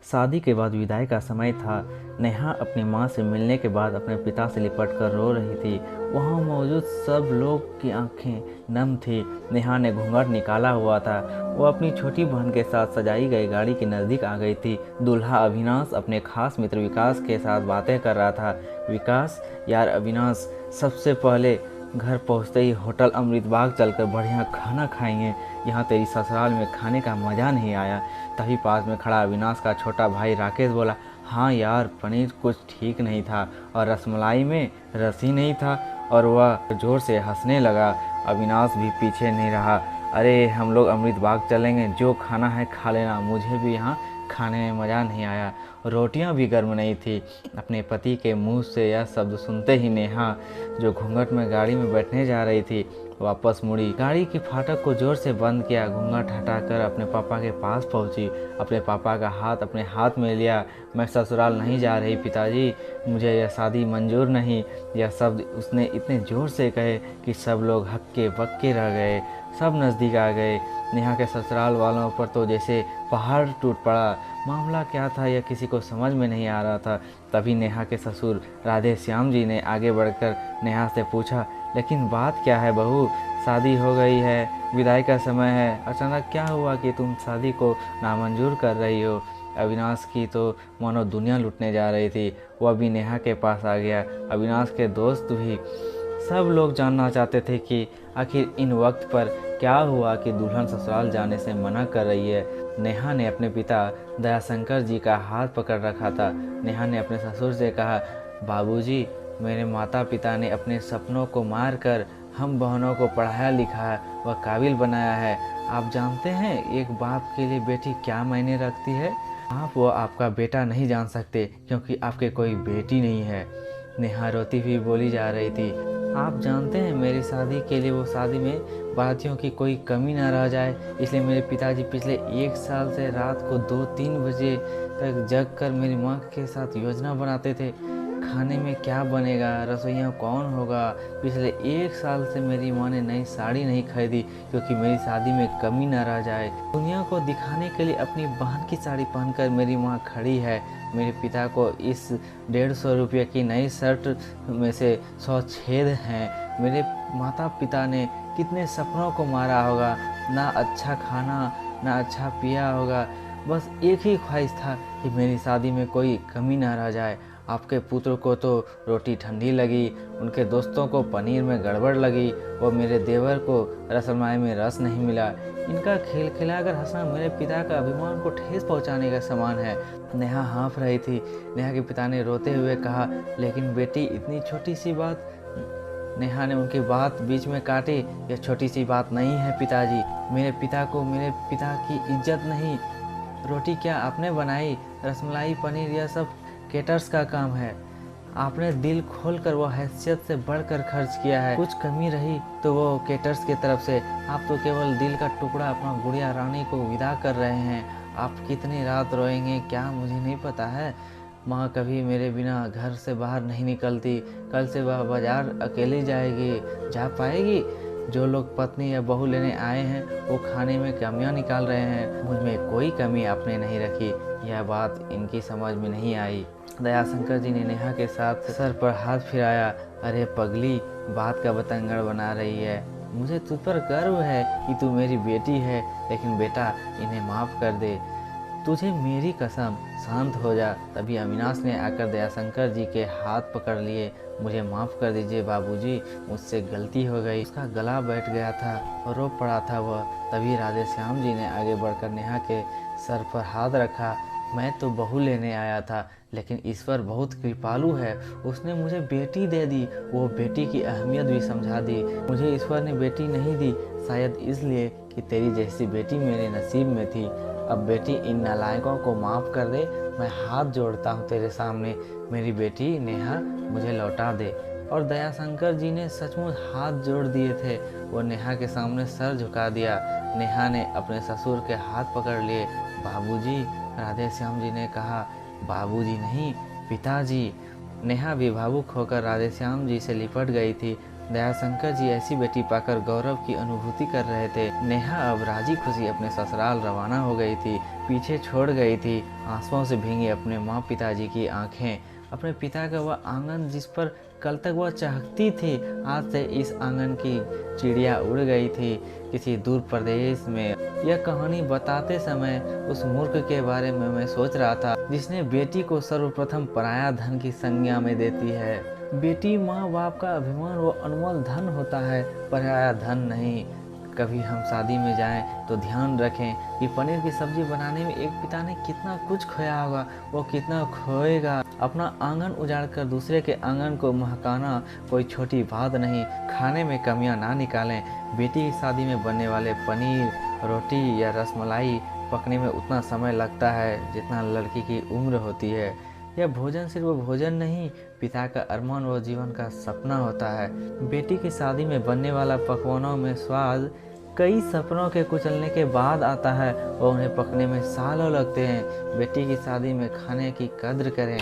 शादी के बाद विदाई का समय था। नेहा अपनी माँ से मिलने के बाद अपने पिता से लिपट कर रो रही थी। वहाँ मौजूद सब लोग की आंखें नम थी। नेहा ने घूंघट निकाला हुआ था। वो अपनी छोटी बहन के साथ सजाई गई गाड़ी के नज़दीक आ गई थी। दूल्हा अविनाश अपने खास मित्र विकास के साथ बातें कर रहा था। विकास, यार अविनाश, सबसे पहले घर पहुंचते ही होटल अमृत बाग चलकर बढ़िया खाना खाएंगे। यहाँ तेरी ससुराल में खाने का मज़ा नहीं आया। तभी पास में खड़ा अविनाश का छोटा भाई राकेश बोला, हाँ यार, पनीर कुछ ठीक नहीं था और रसमलाई में रस ही नहीं था। और वह ज़ोर से हंसने लगा। अविनाश भी पीछे नहीं रहा। अरे हम लोग अमृत बाग चलेंगे, जो खाना है खा लेना, मुझे भी यहाँ खाने में मज़ा नहीं आया। रोटियां भी गर्म नहीं थी। अपने पति के मुंह से यह शब्द सुनते ही नेहा, जो घूंघट में गाड़ी में बैठने जा रही थी, वापस मुड़ी। गाड़ी की फाटक को जोर से बंद किया। घूंघट हटाकर अपने पापा के पास पहुंची। अपने पापा का हाथ अपने हाथ में लिया। मैं ससुराल नहीं जा रही पिताजी, मुझे यह शादी मंजूर नहीं। यह शब्द उसने इतने जोर से कहे कि सब लोग हक्के बक्के रह गए। सब नज़दीक आ गए। नेहा के ससुराल वालों पर तो जैसे पहाड़ टूट पड़ा। मामला क्या था यह किसी को समझ में नहीं आ रहा था। तभी नेहा के ससुर राधे श्याम जी ने आगे बढ़कर नेहा से पूछा, लेकिन बात क्या है बहू? शादी हो गई है, विदाई का समय है, अचानक क्या हुआ कि तुम शादी को नामंजूर कर रही हो? अविनाश की तो मानो दुनिया लुटने जा रही थी। वह भी नेहा के पास आ गया। अविनाश के दोस्त भी। सब लोग जानना चाहते थे कि आखिर इन वक्त पर क्या हुआ कि दुल्हन ससुराल जाने से मना कर रही है। नेहा ने अपने पिता दयाशंकर जी का हाथ पकड़ रखा था। नेहा ने अपने ससुर से कहा, बाबूजी, मेरे माता पिता ने अपने सपनों को मार कर हम बहनों को पढ़ाया लिखाया व काबिल बनाया है। आप जानते हैं एक बाप के लिए बेटी क्या मायने रखती है? आप वो आपका बेटा नहीं जान सकते क्योंकि आपके कोई बेटी नहीं है। नेहा रोती हुई बोली जा रही थी, आप जानते हैं मेरी शादी के लिए वो शादी में बारातियों की कोई कमी ना रह जाए, इसलिए मेरे पिताजी पिछले 1 साल से रात को 2-3 बजे तक जग कर मेरी माँ के साथ योजना बनाते थे। खाने में क्या बनेगा, रसोइया कौन होगा। पिछले 1 साल से मेरी माँ ने नई साड़ी नहीं खरीदी क्योंकि मेरी शादी में कमी न रह जाए। दुनिया को दिखाने के लिए अपनी बहन की साड़ी पहनकर मेरी माँ खड़ी है। मेरे पिता को इस 150 रुपये की नई शर्ट में से 100 छेद हैं। मेरे माता पिता ने कितने सपनों को मारा होगा। ना अच्छा खाना, ना अच्छा पिया होगा। बस एक ही ख्वाहिश था कि मेरी शादी में कोई कमी ना रह जाए। आपके पुत्र को तो रोटी ठंडी लगी, उनके दोस्तों को पनीर में गड़बड़ लगी और मेरे देवर को रसमलाई में रस नहीं मिला। इनका खेल खिलाकर हंसना मेरे पिता का अभिमान को ठेस पहुंचाने का समान है। नेहा हाँफ रही थी। नेहा के पिता ने रोते हुए कहा, लेकिन बेटी, इतनी छोटी सी बात। नेहा ने उनकी बात बीच में काटी। यह छोटी सी बात नहीं है पिताजी। मेरे पिता को मेरे पिता की इज्जत नहीं। रोटी क्या आपने बनाई? रसमलाई, पनीर, यह सब केटर्स का काम है। आपने दिल खोलकर वो हैसियत से बढ़कर खर्च किया है। कुछ कमी रही तो वो केटर्स की तरफ से। आप तो केवल दिल का टुकड़ा अपना गुड़िया रानी को विदा कर रहे हैं। आप कितनी रात रोएंगे क्या मुझे नहीं पता है। माँ कभी मेरे बिना घर से बाहर नहीं निकलती। कल से वह बाजार अकेली जाएगी, जा पाएगी? जो लोग पत्नी या बहू लेने आए हैं वो खाने में कमियां निकाल रहे हैं। मुझ में कोई कमी आपने नहीं रखी। यह बात इनकी समझ में नहीं आई। दयाशंकर जी ने नेहा के साथ सर पर हाथ फिराया। अरे पगली, बात का बतंगड़ बना रही है। मुझे तुझ पर गर्व है कि तू मेरी बेटी है, लेकिन बेटा इन्हें माफ़ कर दे। तुझे मेरी कसम, शांत हो जा। तभी अविनाश ने आकर दयाशंकर जी के हाथ पकड़ लिए। मुझे माफ़ कर दीजिए बाबूजी, मुझसे गलती हो गई। उसका गला बैठ गया था और रो पड़ा था वह। तभी राधे श्याम जी ने आगे बढ़कर नेहा के सर पर हाथ रखा। मैं तो बहू लेने आया था, लेकिन ईश्वर बहुत कृपालु है, उसने मुझे बेटी दे दी। वो बेटी की अहमियत भी समझा दी। मुझे ईश्वर ने बेटी नहीं दी, शायद इसलिए कि तेरी जैसी बेटी मेरे नसीब में थी। अब बेटी इन नालायकों को माफ़ कर दे। मैं हाथ जोड़ता हूँ तेरे सामने। मेरी बेटी नेहा मुझे लौटा दे। और दयाशंकर जी ने सचमुच हाथ जोड़ दिए थे। वो नेहा के सामने सर झुका दिया। नेहा ने अपने ससुर के हाथ पकड़ लिए। बाबूजी, राधे श्याम जी ने कहा। बाबूजी नहीं, पिताजी। नेहा भी भावुक होकर राधे श्याम जी से लिपट गई थी। दयाशंकर जी ऐसी बेटी पाकर गौरव की अनुभूति कर रहे थे। नेहा अब राजी खुशी अपने ससुराल रवाना हो गई थी, पीछे छोड़ गई थी आंसुओं से भीगी अपने माँ पिताजी की आंखें। अपने पिता का वह आंगन जिस पर कल तक वह चाहती थी, आज से इस आंगन की चिड़िया उड़ गई थी किसी दूर प्रदेश में। यह कहानी बताते समय उस मूर्ख के बारे में मैं सोच रहा था जिसने बेटी को सर्वप्रथम पराया धन की संज्ञा में देती है। बेटी माँ बाप का अभिमान व अनमोल धन होता है, पराया धन नहीं। कभी हम शादी में जाएं तो ध्यान रखें कि पनीर की सब्जी बनाने में एक पिता ने कितना कुछ खोया होगा, वो कितना खोएगा। अपना आंगन उजाड़ कर दूसरे के आंगन को महकाना कोई छोटी बात नहीं। खाने में कमियां ना निकालें। बेटी की शादी में बनने वाले पनीर, रोटी या रसमलाई पकने में उतना समय लगता है जितना लड़की की उम्र होती है। यह भोजन सिर्फ भोजन नहीं, पिता का अरमान व जीवन का सपना होता है। बेटी की शादी में बनने वाला पकवानों में स्वाद कई सपनों के कुचलने के बाद आता है और उन्हें पकने में सालों लगते हैं। बेटी की शादी में खाने की कद्र करें।